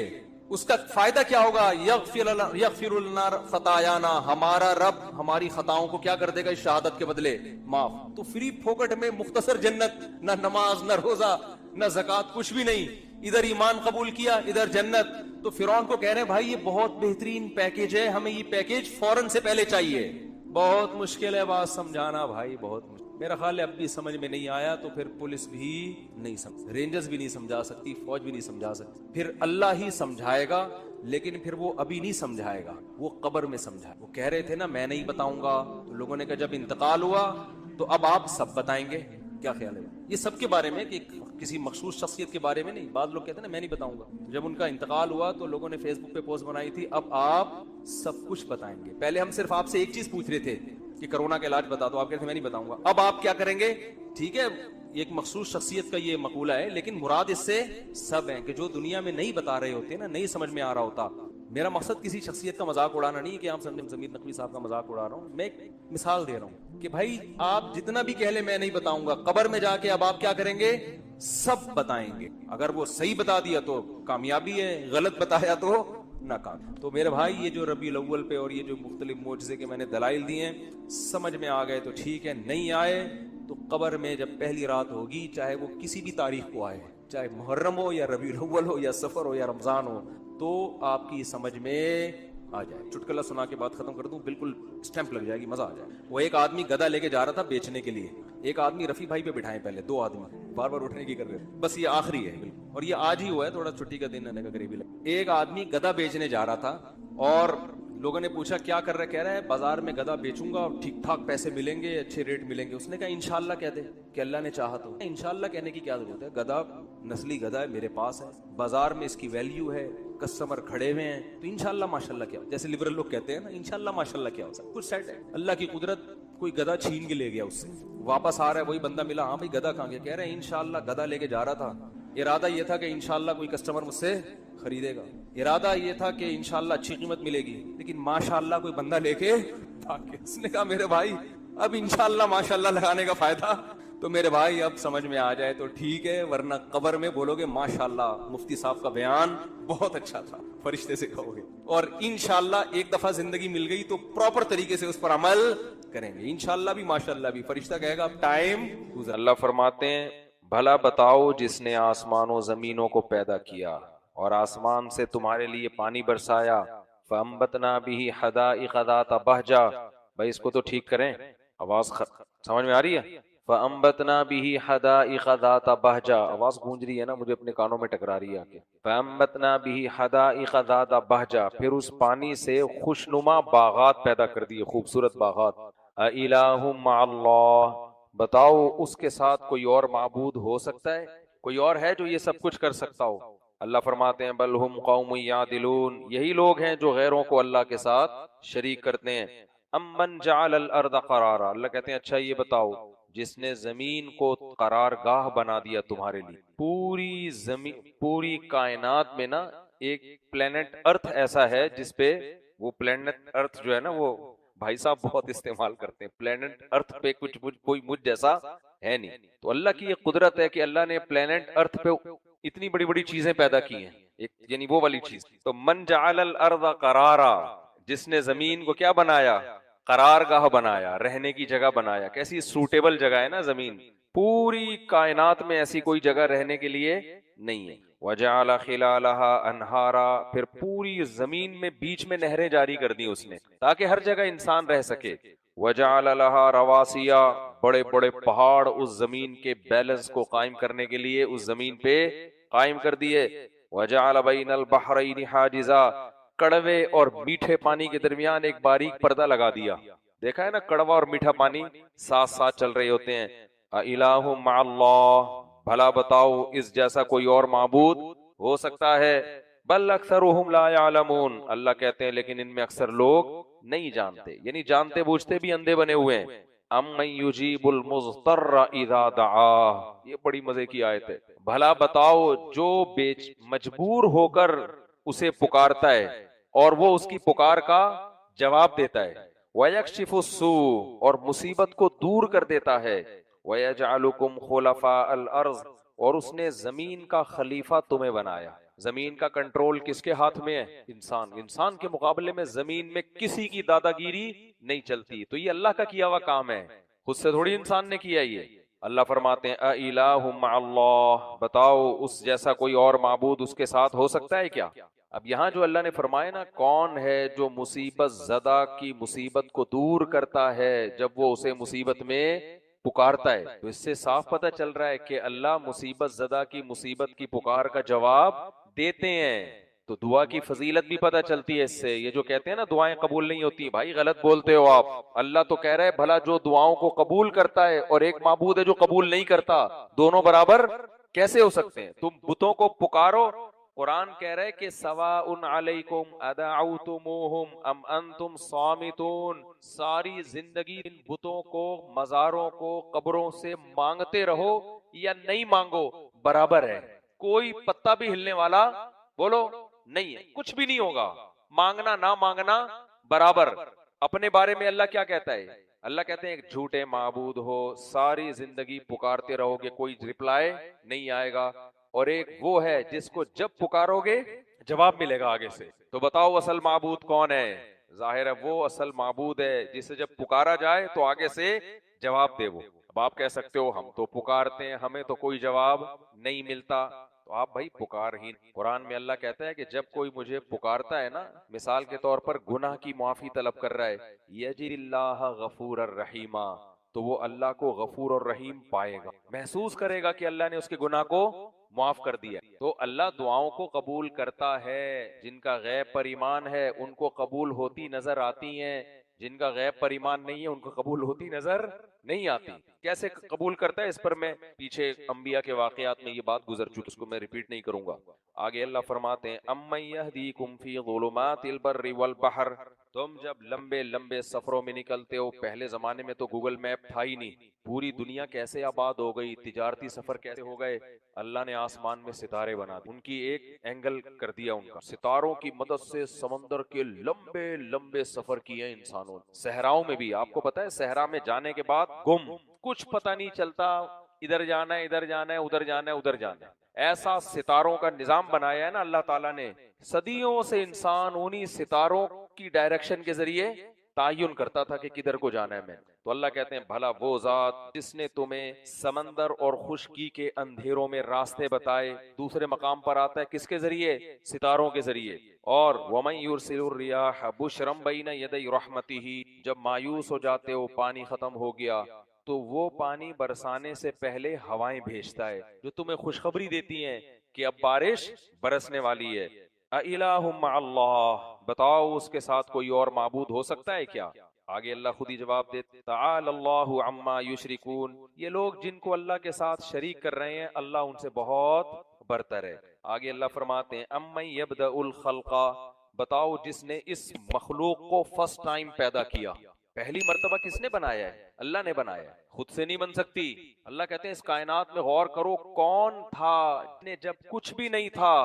اس کا فائدہ کیا ہوگا، یغفر لنا خطایانا، ہمارا رب ہماری خطاؤں کو کیا کر دے گا اس شہادت کے بدلے، معاف۔ تو فری پھوکٹ میں مختصر جنت، نہ نماز نہ روزہ نہ زکوٰۃ، کچھ بھی نہیں، ادھر ایمان قبول کیا ادھر جنت۔ تو فرعون کو کہہ رہے ہیں بھائی یہ بہت بہترین پیکیج ہے، ہمیں یہ پیکیج فوراً سے پہلے چاہیے۔ بہت مشکل ہے بات سمجھانا بھائی، بہت مشکل، میرا خیال ہے اب بھی سمجھ میں نہیں آیا تو پھر پولیس بھی نہیں سمجھ، رینجرز بھی نہیں سمجھا سکتی، فوج بھی نہیں سمجھا سکتی، پھر اللہ ہی سمجھائے گا، لیکن پھر وہ ابھی نہیں سمجھائے گا، وہ قبر میں سمجھائے۔ وہ کہہ رہے تھے نا میں نہیں بتاؤں گا، تو لوگوں نے کہا جب انتقال ہوا تو اب آپ سب بتائیں گے۔ کیا خیال ہے یہ سب کے بارے میں کہ کسی مخصوص شخصیت کے بارے میں نہیں، بعض لوگ کہتے ہیں نا میں نہیں بتاؤں گا، جب ان کا انتقال ہوا تو لوگوں نے فیس بک پہ پوسٹ بنائی تھی اب آپ سب کچھ بتائیں گے۔ پہلے ہم صرف آپ سے ایک چیز پوچھ رہے تھے کہ کرونا کا علاج بتا دو، آپ کہتے ہیں میں نہیں بتاؤں گا، اب آپ کیا کریں گے؟ ٹھیک ہے ایک مخصوص شخصیت کا یہ مقولہ ہے، لیکن مراد اس سے سب ہیں کہ جو دنیا میں نہیں بتا رہے ہوتے نا، نہیں سمجھ میں آ رہا ہوتا۔ میرا مقصد کسی شخصیت کا مذاق اڑانا نہیں کہ آپ سمجھیں ضمیر نقوی صاحب کا مذاق اڑا رہا ہوں، میں ایک مثال دے رہا ہوں کہ بھائی آپ جتنا بھی کہہ لیں میں نہیں بتاؤں گا، قبر میں جا کے اب آپ کیا کریں گے؟ سب بتائیں گے۔ اگر وہ صحیح بتا دیا تو کامیابی ہے، غلط بتایا تو ناکام۔ تو میرے بھائی یہ جو ربیع الاول پہ اور یہ جو مختلف معجزے کے میں نے دلائل دیے ہیں، سمجھ میں آ گئے تو ٹھیک ہے، نہیں آئے تو قبر میں جب پہلی رات ہوگی، چاہے وہ کسی بھی تاریخ کو آئے، چاہے محرم ہو یا ربیع الاول ہو یا سفر ہو یا رمضان ہو، تو آپ کی سمجھ میں آ جائے۔ چٹکلا سنا کے بات ختم کر دوں، بالکل اسٹیمپ لگ جائے گی، مزہ آ جائے۔ وہ ایک آدمی گدھا لے کے جا رہا تھا بیچنے کے لیے، ایک آدمی رفیع بھائی پہ بٹھائے، پہلے دو آدمی بار بار اٹھنے کی کر رہے، بس یہ آخری ہے بالکل، اور یہ آج ہی ہوا ہے، تھوڑا چھٹی کا دن آنے کا قریبی لگا۔ ایک آدمی گدھا بیچنے جا رہا تھا اور لوگوں نے پوچھا کیا کر رہا ہے؟ کہہ رہا ہے بازار میں گدھا بیچوں گا اور ٹھیک ٹھاک پیسے ملیں گے، اچھے ریٹ ملیں گے۔ اس نے کہا انشاءاللہ کہہ دے کہ اللہ نے چاہا تو۔ انشاءاللہ کہنے کی کیا ضرورت ہے، گدھا نسلی گدھا ہے، میرے پاس ہے، بازار میں اس کی ویلیو ہے، کسٹمر کھڑے ہوئے ہیں، تو انشاءاللہ ماشاءاللہ کیا، جیسے لبرل لوگ کہتے ہیں نا انشاءاللہ ماشاءاللہ کیا ہو سب کچھ سیٹ ہے۔ اللہ کی قدرت، کوئی گدھا چھین کے لے گیا اس سے، واپس آ رہا ہے وہی بندہ ملا، ہاں بھائی گدھا کہاں گیا؟ کہہ رہے ہیں انشاءاللہ گدھا لے کے جا رہا تھا، ارادہ یہ تھا کہ انشاءاللہ کوئی کسٹمر مجھ سے خریدے گا، ارادہ یہ تھا کہ انشاءاللہ اچھی قیمت ملے گی، لیکن ماشاءاللہ کوئی بندہ لے کے بھاگ گیا۔ اس نے کہا میرے بھائی اب انشاءاللہ ماشاءاللہ لگانے کا فائدہ، تو میرے بھائی اب سمجھ میں آ جائے تو ٹھیک ہے، ورنہ قبر میں بولو گے ماشاءاللہ مفتی صاحب کا بیان بہت اچھا تھا، فرشتے سے کہو گے، اور انشاءاللہ ایک دفعہ زندگی مل گئی تو پراپر طریقے سے اس پر عمل کریں گے، انشاءاللہ بھی ماشاءاللہ بھی، فرشتہ کہے گا اب ٹائم گزر۔ اللہ فرماتے ہیں بھلا بتاؤ جس نے آسمان و زمینوں کو پیدا کیا اور آسمان سے تمہارے لیے پانی برسایا، فَأَنبَتْنَا بِهِ حَدَائِقَ ذَاتَ بَهْجَةٍ، بھائی اس کو تو ٹھیک کریں، آواز سمجھ میں آ رہی ہے؟ فَأَنبَتْنَا بِهِ حَدَائِقَ ذَاتَ بَهْجَةٍ، آواز گونج رہی ہے نا، مجھے اپنے کانوں میں ٹکرا رہی ہے آ کے۔ فَأَنبَتْنَا بِهِ حَدَائِقَ ذَاتَ بَهْجَةٍ، پھر اس پانی سے خوشنما باغات پیدا کر دیے، خوبصورت باغات۔ أَإِلَٰهٌ مَّعَ اللَّهِ، بتاؤ اس کے ساتھ کوئی اور معبود ہو سکتا ہے؟ کوئی اور ہے جو یہ سب کچھ کر سکتا ہو؟ اللہ فرماتے ہیں بل ہم قوم یعدلون، یہی لوگ ہیں جو غیروں کو اللہ کے ساتھ شریک کرتے ہیں۔ امن جعل الارض قرارا، اللہ کہتے ہیں اچھا یہ بتاؤ جس نے زمین کو قرار گاہ بنا دیا تمہارے لیے، پوری زمین، پوری کائنات میں نا ایک پلینٹ ارتھ ایسا ہے جس پہ، وہ پلینٹ ارتھ جو ہے نا وہ بھائی صاحب بہت استعمال کرتے ہیں، پلینٹ ارتھ پہ کچھ کوئی مجھ جیسا ہے نہیں، تو اللہ کی یہ قدرت ہے کہ اللہ نے پلینٹ ارتھ پہ اتنی بڑی بڑی چیزیں پیدا کی ہیں، ایک یعنی وہ والی چیز۔ تو من جعل الارض قرارا، جس نے زمین کو کیا بنایا؟ قرار گاہ بنایا، رہنے کی جگہ بنایا، کیسی سوٹیبل جگہ ہے نا زمین، پوری کائنات میں ایسی کوئی جگہ رہنے کے لیے نہیں ہے۔ وجعل خلالها انہارا، پھر پوری زمین میں بیچ میں نہریں جاری کر دی اس نے تاکہ ہر جگہ انسان رہ سکے۔ وجعل لها رواسیا، بڑے بڑے پہاڑ اس زمین کے بیلنس کو قائم کرنے کے لیے اس زمین پہ قائم کر دیے. وجعل بین البحرین حاجزا، کڑوے اور میٹھے پانی کے درمیان ایک باریک پردہ لگا دیا. دیکھا ہے نا کڑوا اور میٹھا پانی ساتھ ساتھ چل رہے ہوتے ہیں. اِلٰہٌ مع اللہ، بھلا بتاؤ اس جیسا کوئی اور معبود ہو سکتا ہے؟ بل اکثرهم لا يعلمون، اللہ کہتے ہیں لیکن ان میں اکثر لوگ نہیں جانتے، یعنی جانتے بوجھتے بھی اندھے بنے ہوئے ہیں. امن یجیب المضطر اذا دعاہ، یہ بڑی مزے کی آیت ہے. بھلا بتاؤ جو مجبور ہو کر اسے پکارتا ہے اور وہ اس کی پکار کا جواب دیتا ہے. وَيَكْشِفُ السُّوءَ، اور مصیبت کو دور کر دیتا ہے. وَيَجْعَلُكُمْ خُلَفَاءَ الْأَرْضِ، اور اس نے زمین کا خلیفہ تمہیں بنایا. زمین کا کنٹرول کس کے ہاتھ میں ہے؟ انسان کے مقابلے میں زمین میں کسی کی دادا گیری نہیں چلتی. تو یہ اللہ کا کیا ہوا کام ہے، خود سے تھوڑی انسان نے کیا. یہ اللہ فرماتے ہیں اِلٰہٌ مع اللہ، بتاؤ اس جیسا کوئی اور معبود اس کے ساتھ ہو سکتا ہے کیا؟ اب یہاں جو اللہ نے فرمایا نا، کون ہے جو مصیبت زدہ کی مصیبت کو دور کرتا ہے جب وہ اسے مصیبت میں پکارتا ہے، تو اس سے صاف پتہ چل رہا ہے کہ اللہ مصیبت زدہ کی مصیبت کی پکار کا جواب دیتے ہیں. تو دعا کی فضیلت بھی پتہ چلتی ہے اس سے. یہ جو کہتے ہیں نا دعائیں قبول نہیں ہوتی، بھائی غلط بولتے ہو آپ. اللہ تو کہہ رہے بھلا جو دعاؤں کو قبول کرتا ہے اور ایک معبود ہے جو قبول نہیں کرتا، دونوں برابر کیسے ہو سکتے ہیں؟ تم بتوں کو پکارو، قرآن کہہ رہے کہ سواء علیکم ادعوتموہم ام انتم صامتون، ساری زندگی ان بتوں کو، مزاروں کو، قبروں سے مانگتے رہو یا نہیں مانگو، برابر ہے. کوئی پتا بھی ہلنے والا بولو نہیں ہے، کچھ بھی نہیں ہوگا. مانگنا نہ مانگنا برابر. اپنے بارے میں اللہ کیا کہتا ہے؟ اللہ کہتے ہیں ایک جھوٹے معبود ہو، ساری زندگی پکارتے رہو گے، کوئی ریپلائی نہیں آئے گا، اور ایک وہ ہے جس کو جب پکارو گے جواب ملے گا آگے سے. تو بتاؤ اصل معبود کون ہے؟ ظاہر ہے وہ اصل معبود ہے جسے جب پکارا جائے تو آگے سے جواب دے وہ. اب آپ کہہ سکتے ہو ہم تو پکارتے ہیں ہمیں تو کوئی جواب نہیں ملتا، تو آپ بھائی پکار ہی. قرآن میں اللہ کہتا ہے کہ جب کوئی مجھے پکارتا ہے نا، مثال کے طور پر گناہ کی معافی طلب کر رہا ہے، یجر اللہ غفور الرحیم، تو وہ اللہ کو غفور اور رحیم پائے گا، محسوس کرے گا کہ اللہ نے اس کے گناہ کو معاف کر دیا. تو اللہ دعاؤں کو قبول کرتا ہے. جن کا غیب پر ایمان ہے ان کو قبول ہوتی نظر آتی ہیں، جن کا غیب پر ایمان نہیں ہے ان کو قبول ہوتی نظر نہیں آتی. کیسے قبول کرتا ہے اس پر میں پیچھے انبیاء کے واقعات میں یہ بات گزر چکی، اس کو میں ریپیٹ نہیں کروں گا. آگے اللہ فرماتے ہیں امن یہدیکم فی ظلمات البر والبحر، تم جب لمبے لمبے سفروں میں نکلتے ہو، پہلے زمانے میں تو گوگل میپ تھا ہی نہیں، پوری دنیا کیسے آباد ہو گئی، تجارتی سفر کیسے ہو گئے، اللہ نے آسمان میں ستارے بنا دی، ان کی ایک اینگل کر دیا. ان کا ستاروں کی مدد سے سمندر کے لمبے لمبے سفر کیے انسانوں نے. صحراؤں میں بھی آپ کو پتا ہے صحرا میں جانے کے بعد گم، کچھ پتہ نہیں چلتا، ادھر جانا ہے ادھر جانا ہے ادھر جانا ہے ادھر جانا ہے. ایسا ستاروں کا نظام بنایا ہے نا اللہ تعالیٰ نے، صدیوں سے انسان انہی ستاروں کی ڈائریکشن کے ذریعے تعین کرتا تھا کہ کدھر کو جانا ہے میں. تو اللہ کہتے ہیں بھلا وہ ذات جس نے تمہیں سمندر اور خشکی کے اندھیروں میں راستے بتائے. دوسرے مقام پر آتا ہے کس کے ذریعے؟ ستاروں کے ذریعے. اور وَمَن يُرْسِلُ الرِّيَاحَ بُشْرًا بَيْنَ يَدَيْ رَحْمَتِهِ، جب مایوس ہو جاتے ہو پانی ختم ہو گیا تو وہ پانی برسانے سے پہلے ہوائیں بھیجتا ہے جو تمہیں خوشخبری دیتی ہیں کہ اب بارش برسنے والی ہے. اِلَٰهٌ مَّعَ اللَّهِ، بتاؤ اس کے ساتھ کوئی اور معبود ہو سکتا ہے کیا؟ آگے اللہ خود ہی جواب دیتے تعالی اللہ عما یشرکون، یہ لوگ جن کو اللہ کے ساتھ شریک کر رہے ہیں اللہ ان سے بہت برتر ہے. آگے اللہ فرماتے ہیں امن یبدأ الخلق، بتاؤ جس نے اس مخلوق کو فرسٹ ٹائم پیدا کیا، پہلی مرتبہ کس نے بنایا ہے؟ اللہ نے بنایا ہے، خود سے نہیں بن سکتی. اللہ کہتے ہیں اس کائنات میں غور کرو کون تھا نے جب کچھ بھی نہیں تھا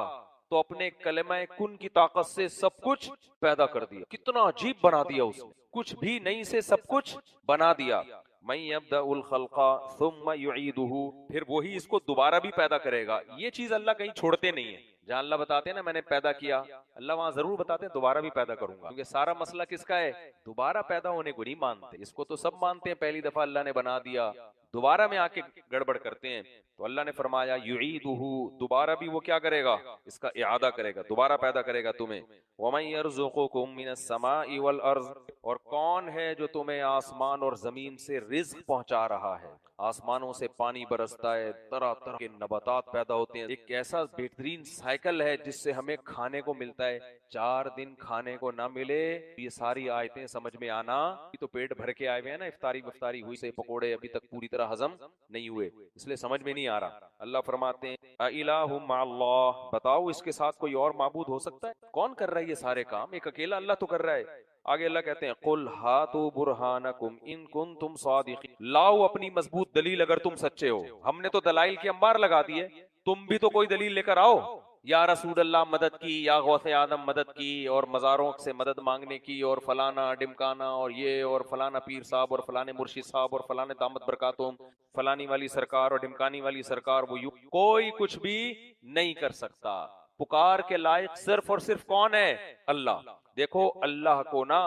تو اپنے کلمہ کن کی طاقت سے سب کچھ پیدا کر دیا. کتنا عجیب بنا دیا اس نے، کچھ بھی نہیں سے سب کچھ بنا دیا. من یبدأ الخلق ثم یعیدہ، پھر وہی اس کو دوبارہ بھی پیدا کرے گا. یہ چیز اللہ کہیں چھوڑتے نہیں ہیں. جہاں اللہ بتاتے ہیں نا میں نے پیدا کیا، اللہ وہاں ضرور بتاتے ہیں دوبارہ بھی پیدا کروں گا، کیونکہ سارا مسئلہ کس کا ہے؟ دوبارہ پیدا ہونے کو نہیں مانتے. اس کو تو سب مانتے ہیں پہلی دفعہ اللہ نے بنا دیا، دوبارہ میں آ کے گڑبڑ کرتے ہیں، تو اللہ نے فرمایا یعیدہ، دوبارہ بھی وہ کیا کرے گا، اس کا اعادہ کرے گا، دوبارہ پیدا کرے گا تمہیں۔ وَمَن يَرْزُقُكُم مِّنَ السَّمَاءِ وَالْأَرْضِ، اور کون ہے جو تمہیں آسمان اور زمین سے رزق پہنچا رہا ہے، آسمانوں سے پانی برستا ہے، طرح طرح کے نباتات پیدا ہوتے ہیں، ایک ایسا بہترین سائیکل ہے جس سے ہمیں کھانے کو ملتا ہے، 4 دن کھانے کو نہ ملے، یہ ساری آیتیں سمجھ میں آنا، تو پیٹ بھر کے آئے ہوئے ہیں نا، افطاری وفتاری ہوئی سے پکوڑے ابھی تک پوری طرح ہضم نہیں ہوئے، اس لیے سمجھ میں نہیں آ رہا۔ اللہ فرماتے ہیں اِلَٰهٌ مَّعَ اللَّهِ، بتاؤ اس کے ساتھ کوئی اور معبود ہو سکتا ہے؟ کون کر رہا ہے یہ سارے کام؟ ایک اکیلا اللہ تو کر رہا ہے۔ آگے اللہ کہتے ہیں قُلْ هَاتُوا بُرْهَانَكُمْ إِن كُنتُمْ صَادِقِينَ، لاؤ اپنی مضبوط دلیل اگر تم سچے ہو۔ ہم نے تو دلائل کے انبار لگا دیے، تم بھی تو کوئی دلیل لے کر آؤ، یا رسول اللہ مدد کی، یا غوث آدم مدد کی، اور مزاروں سے مدد مانگنے کی، اور فلانا ڈمکانا، اور یہ اور فلانا پیر صاحب اور فلانے مرشد صاحب اور فلانے دامت برکاتہم، فلانی والی سرکار اور ڈمکانی والی سرکار، وہ کوئی کچھ بھی نہیں کر سکتا۔ پکار کے لائق صرف اور صرف کون ہے؟ اللہ۔ دیکھو اللہ کو نا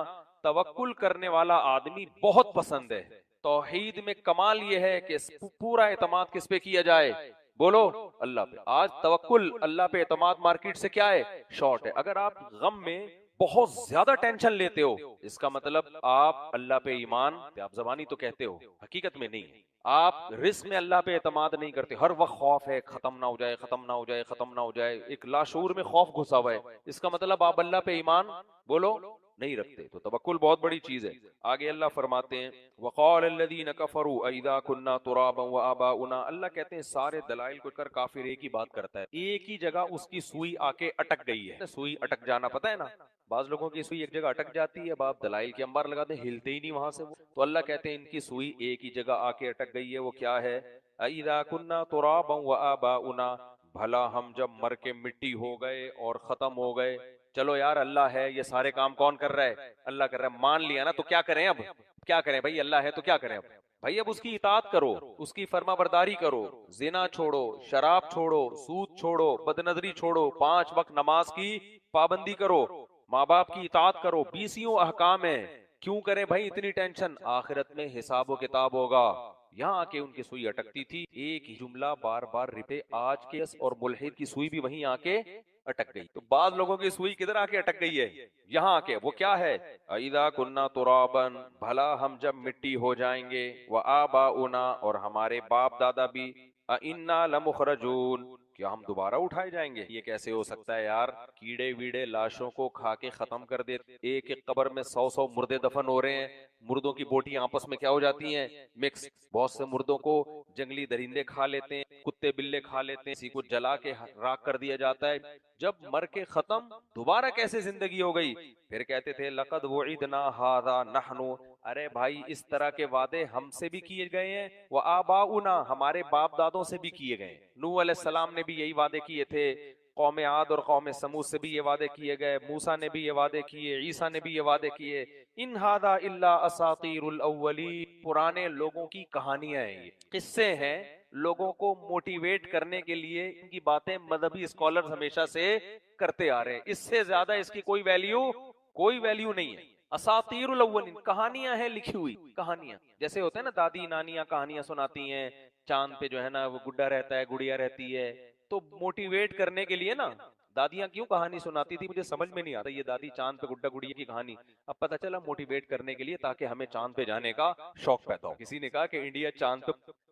توکل کرنے والا آدمی بہت پسند ہے۔ توحید میں کمال یہ ہے کہ پورا اعتماد کس پہ کیا جائے؟ بولو اللہ پہ۔ آج توکل اللہ پہ اعتماد مارکیٹ سے کیا ہے؟ شارٹ ہے۔ اگر آپ غم میں بہت زیادہ ٹینشن لیتے ہو، اس کا مطلب آپ اللہ پہ ایمان، آپ زبانی تو کہتے ہو، حقیقت میں نہیں۔ آپ رزق میں اللہ پہ اعتماد نہیں کرتے، ہر وقت خوف ہے ختم نہ ہو جائے، ختم نہ ہو جائے، ختم نہ ہو جائے، ایک لاشعور میں خوف گھسا ہوا ہے، اس کا مطلب آپ اللہ پہ ایمان بولو نہیں رکھتے۔ تو توکل بہت بڑی چیز ہے۔ آگے اللہ فرماتے ہیں وقال الذين كفروا اذا كنا ترابا واباؤنا، اللہ کہتے ہیں سارے دلائل کو کر کافر ایک ہی بات کرتا ہے، ایک ہی جگہ اس کی سوئی آ کے اٹک گئی ہے۔ سوئی اٹک جانا پتہ ہے نا، بعض لوگوں کی سوئی ایک جگہ اٹک جاتی ہے، باپ دلائل کے انبار لگاتے ہیں، ہلتے ہی نہیں وہاں سے وہ۔ تو اللہ کہتے ہیں ان کی سوئی ایک ہی جگہ آ کے اٹک گئی ہے، وہ کیا ہے؟ اذا كنا ترابا واباؤنا، بھلا ہم جب مر کے مٹی ہو گئے اور ختم ہو گئے، چلو یار اللہ ہے، یہ سارے کام کون کر رہا ہے؟ اللہ کر رہا ہے، مان لیا نا، تو کیا کریں اب؟ کیا کریں بھائی؟ اللہ ہے تو کیا کریں اب؟ بھائی اب اس کی اطاعت کرو، اس کی فرما برداری کرو، زنا چھوڑو، شراب چھوڑو، سود چھوڑو، بد نظری چھوڑو، 5 وقت نماز کی پابندی کرو، ماں باپ کی اطاعت کرو، 20 احکام ہیں۔ کیوں کریں بھائی اتنی ٹینشن؟ آخرت میں حساب و کتاب ہوگا۔ یہاں آ کے ان کی سوئی اٹکتی تھی، ایک ہی جملہ بار بار ریپے، آج کے اور ملحد کی سوئی بھی وہیں آ کے اٹک گئی۔ تو بعض لوگوں کی سوئی کدھر آ کے اٹک گئی ہے؟ یہاں آ کے، وہ کیا ہے؟ اذا كنا ترابا، بھلا ہم جب مٹی ہو جائیں گے، وآباؤنا، اور ہمارے باپ دادا بھی، انا لمخرجون، کیا ہم دوبارہ اٹھائے جائیں گے؟ یہ کیسے ہو سکتا ہے یار؟ کیڑے ویڑے لاشوں کو کھا کے ختم کر دیتے، ایک ایک قبر میں 100 مردے دفن ہو رہے ہیں، مردوں کی بوٹیاں آپس میں کیا ہو جاتی ہیں؟ مکس۔ بہت سے مردوں کو جنگلی درندے کھا لیتے ہیں، کتے بلے کھا لیتے ہیں، کسی کو جلا کے راکھ کر دیا جاتا ہے۔ جب مر کے ختم، دوبارہ کیسے زندگی ہو گئی؟ پھر کہتے تھے لقد وعدنا ھذا نحن، ارے بھائی اس طرح کے وعدے ہم سے بھی کیے گئے ہیں، وآباؤنا، ہمارے باپ دادوں سے بھی کیے گئے ہیں۔ نوح علیہ السلام نے بھی یہی وعدے کیے تھے، قوم عاد اور قوم سمود سے بھی یہ وعدے کیے گئے، موسیٰ نے بھی یہ وعدے کیے، عیسیٰ نے بھی یہ وعدے کیے۔ ان ھذا الا اساطیر الاولین، پرانے لوگوں کی کہانیاں ہیں، یہ قصے ہیں، لوگوں کو موٹیویٹ کرنے کے لیے ان کی باتیں مذہبی اسکالرز ہمیشہ سے کرتے آ رہے ہیں، اس سے زیادہ اس کی کوئی ویلیو نہیں ہے۔ اساطیر الاولین، کہانیاں ہیں لکھی ہوئی کہانیاں، جیسے ہوتے ہیں نا دادی نانیاں کہانیاں سناتی ہیں، چاند پہ جو ہے نا وہ گڈا رہتا ہے، گڑیا رہتی ہے، تو موٹیویٹ کرنے کے لیے نا دادیاں کیوں کہانی سناتی تھی مجھے سمجھ میں نہیں آتا، یہ دادی چاند پہ گڈا گڑیا کی کہانی، اب پتہ چلا موٹیویٹ کرنے کے لیے تاکہ ہمیں چاند پہ جانے کا شوق پیدا ہو۔ کسی نے کہا کہ انڈیا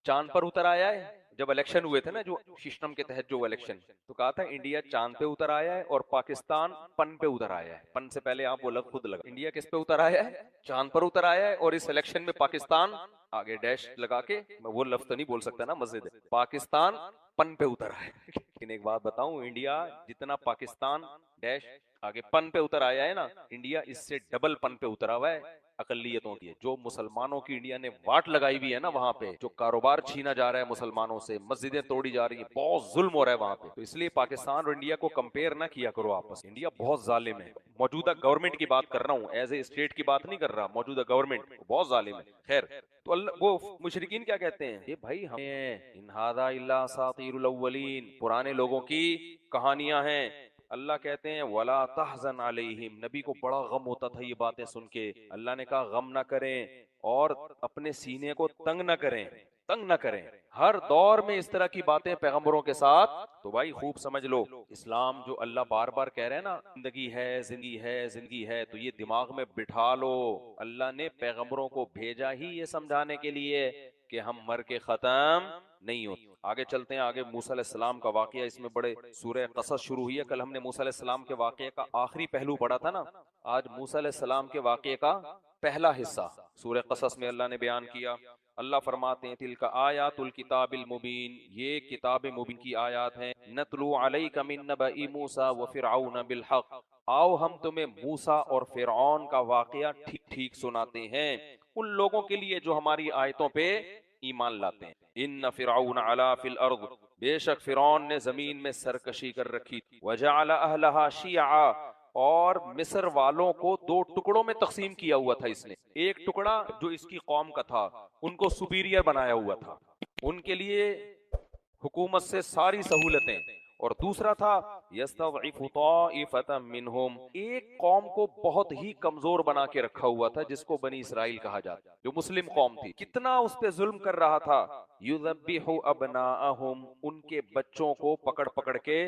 چاند پر اتر آیا ہے، جب الیکشن ہوئے تھے نا جو سسٹم کے تحت جو الیکشن، تو کہا تھا انڈیا چاند پہ اتر آیا ہے اور پاکستان پن پہ اتر آیا ہے۔ پن سے پہلے آپ وہ لفظ خود لگا، انڈیا کس پہ اتر آیا ہے؟ چاند پر اتر آیا ہے، اور اس الیکشن میں پاکستان، آگے ڈیش لگا کے، میں وہ لفظ تو نہیں بول سکتا نا مسجد ہے، پاکستان پن پہ اتر آیا ہے۔ لیکن ایک بات بتاؤں، انڈیا جتنا پاکستان ڈیش آگے پن پہ اتر آیا ہے نا، انڈیا اس سے ڈبل پن پہ اترا ہوا ہے اقلیتوں کی، جو مسلمانوں کی انڈیا نے واٹ لگائی ہوئی ہے نا وہاں پہ، جو کاروبار چھینا جا رہا ہے مسلمانوں سے، مسجدیں توڑی جا رہی ہیں، بہت ظلم ہو رہا ہے وہاں پہ۔ تو اس لیے پاکستان اور انڈیا کو کمپیئر نہ کیا کرو آپس، انڈیا بہت ظالم ہے، موجودہ گورنمنٹ کی بات کر رہا ہوں، ایز اے اسٹیٹ کی بات نہیں کر رہا، موجودہ گورنمنٹ بہت ظالم ہے۔ خیر، تو اللہ وہ مشرکین کیا کہتے ہیں؟ بھائی ہمیں ان ھذا الا اساطیر الاولین، پرانے لوگوں کی کہانیاں ہیں۔ اللہ کہتے ہیں وَلَا تَحْزَنْ عَلَيْهِمْ، نبی کو بڑا غم ہوتا تھا یہ باتیں سن کے، اللہ نے کہا غم نہ کریں اور اپنے سینے کو تنگ نہ کریں، تنگ نہ کریں. ہر دور میں اس طرح کی باتیں پیغمبروں کے ساتھ. تو بھائی خوب سمجھ لو، اسلام جو اللہ بار بار کہہ رہے ہیں نا، زندگی ہے زندگی ہے زندگی ہے، تو یہ دماغ میں بٹھا لو. اللہ نے پیغمبروں کو بھیجا ہی یہ سمجھانے کے لیے کہ ہم مر کے ختم نہیں ہوتے. آگے چلتے ہیں. آگے موسیٰ علیہ السلام کا واقعہ، اس میں بڑے سورہ قصص شروع ہوئی ہے. کل ہم نے موسیٰ علیہ السلام کے واقعے کا آخری پہلو پڑھا تھا نا. آج موسیٰ علیہ السلام کے واقعے کا پہلا حصہ سورہ قصص میں اللہ نے بیان کیا. اللہ فرماتے ہیں تلک آیات الکتاب المبین، یہ کتاب مبین کی آیات ہیں. نتلو علیک من نبأ موسیٰ وفرعون بالحق، آؤ ہم تمہیں موسیٰ اور فرعون کا واقعہ ٹھیک ٹھیک سناتے ہیں ان لوگوں کے لیے جو ہماری آیتوں پہ ایمان لاتے ہیں. ان فرعون علا فی الارض، بے شک فرعون نے زمین میں سرکشی کر رکھی تھی. وجعل اہلہا شیعا، اور مصر والوں کو دو ٹکڑوں میں تقسیم کیا ہوا تھا اس نے. ایک ٹکڑا جو اس کی قوم کا تھا ان کو سپیریئر بنایا ہوا تھا، ان کے لیے حکومت سے ساری سہولتیں، اور دوسرا تھا یستضعف طائفۃ منہم، ایک قوم کو بہت ہی کمزور بنا کے رکھا ہوا تھا جس کو بنی اسرائیل کہا جاتا، جو مسلم قوم تھی. کتنا اس پہ ظلم کر رہا تھا. یذبح ابناءہم، ان کے بچوں کو پکڑ پکڑ کے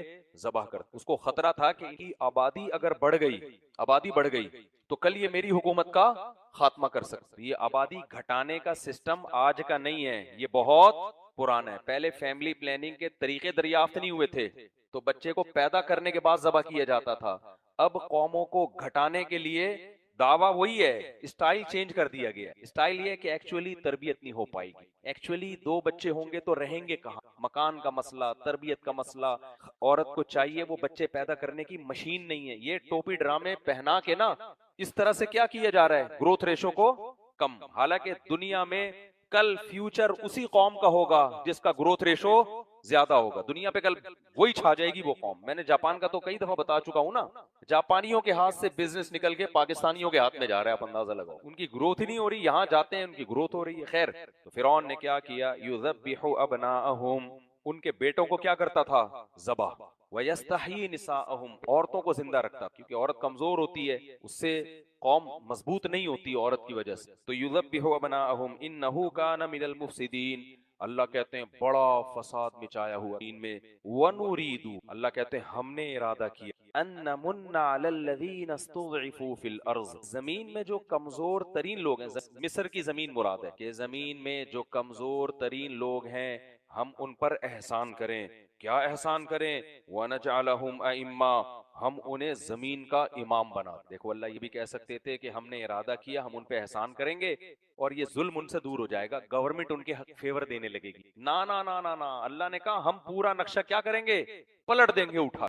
ذبح کر. اس کو خطرہ تھا کہ ان کی آبادی اگر بڑھ گئی تو کل یہ میری حکومت کا خاتمہ کر سکتے. یہ آبادی گھٹانے کا سسٹم آج کا نہیں ہے، یہ بہت پرانا ہے. پہلے فیملی پلاننگ کے طریقے دریافت نہیں ہوئے تھے تو بچے کو پیدا کرنے کے بعد ذبح کیا جاتا تھا. اب قوموں کو گھٹانے کے لیے دعویٰ وہی ہے، اسٹائل چینج کر دیا گیا. اسٹائل یہ ہے کہ ایکچولی تربیت نہیں ہو پائے گی. ایکچولی دو بچے ہوں گے تو رہیں گے کہاں؟ مکان کا مسئلہ، تربیت کا مسئلہ. عورت کو چاہیے وہ بچے پیدا کرنے کی مشین نہیں ہے. یہ ٹوپی ڈرامے پہنا کے نا اس طرح سے کیا کیا جا رہا ہے، گروتھ ریشو کو کم. حالانکہ دنیا میں کل فیوچر اسی قوم کا ہوگا جس کا گروتھ ریشو زیادہ ہوگا. دنیا پہ کل وہی چھا جائے گی وہ قوم. میں نے جاپان کا تو کئی دفعہ بتا چکا ہوں نا، جاپانیوں کے ہاتھ سے بزنس نکل کے پاکستانیوں کے ہاتھ میں جا رہا ہے. آپ اندازہ لگاؤ، ان کی گروتھ ہی نہیں ہو رہی، یہاں جاتے ہیں ان کی گروتھ ہو رہی ہے. خیر، تو فرعون نے کیا کیا، یذبح ابناءہم، ان کے بیٹوں کو کیا کرتا تھا، ذبح. وَيَسْتَحْيِي نِسَاءَهُمْ، عورتوں کو زندہ رکھتا، کیونکہ عورت کمزور ہوتی ہے، اس سے قوم مضبوط نہیں ہوتی عورت کی وجہ سے. تو یذبح ابناءہم انہ کان من المفسدین، اللہ کہتے ہیں بڑا فساد مچایا ہوا دین میں. وَنُرِيدُ، اللہ کہتے ہیں ہم نے ارادہ کیا، ان نمن علی الذین استضعفوا فی الارض، زمین میں جو کمزور ترین لوگ ہیں، مصر کی زمین مراد ہے کہ زمین میں جو کمزور ترین لوگ ہیں ہم ان پر احسان کریں. کیا احسان کریں؟ وَنَجْعَلَهُمْ أَئِمَّةً، ہم انہیں زمین کا امام بنا. دیکھو اللہ یہ بھی کہہ سکتے تھے کہ ہم نے ارادہ کیا ہم ان پہ احسان کریں گے اور یہ ظلم ان سے دور ہو جائے گا، گورنمنٹ ان کے فیور دینے لگے گی. نا نا نا نا نا، اللہ نے کہا ہم پورا نقشہ کیا کریں گے، پلٹ دیں گے اٹھا.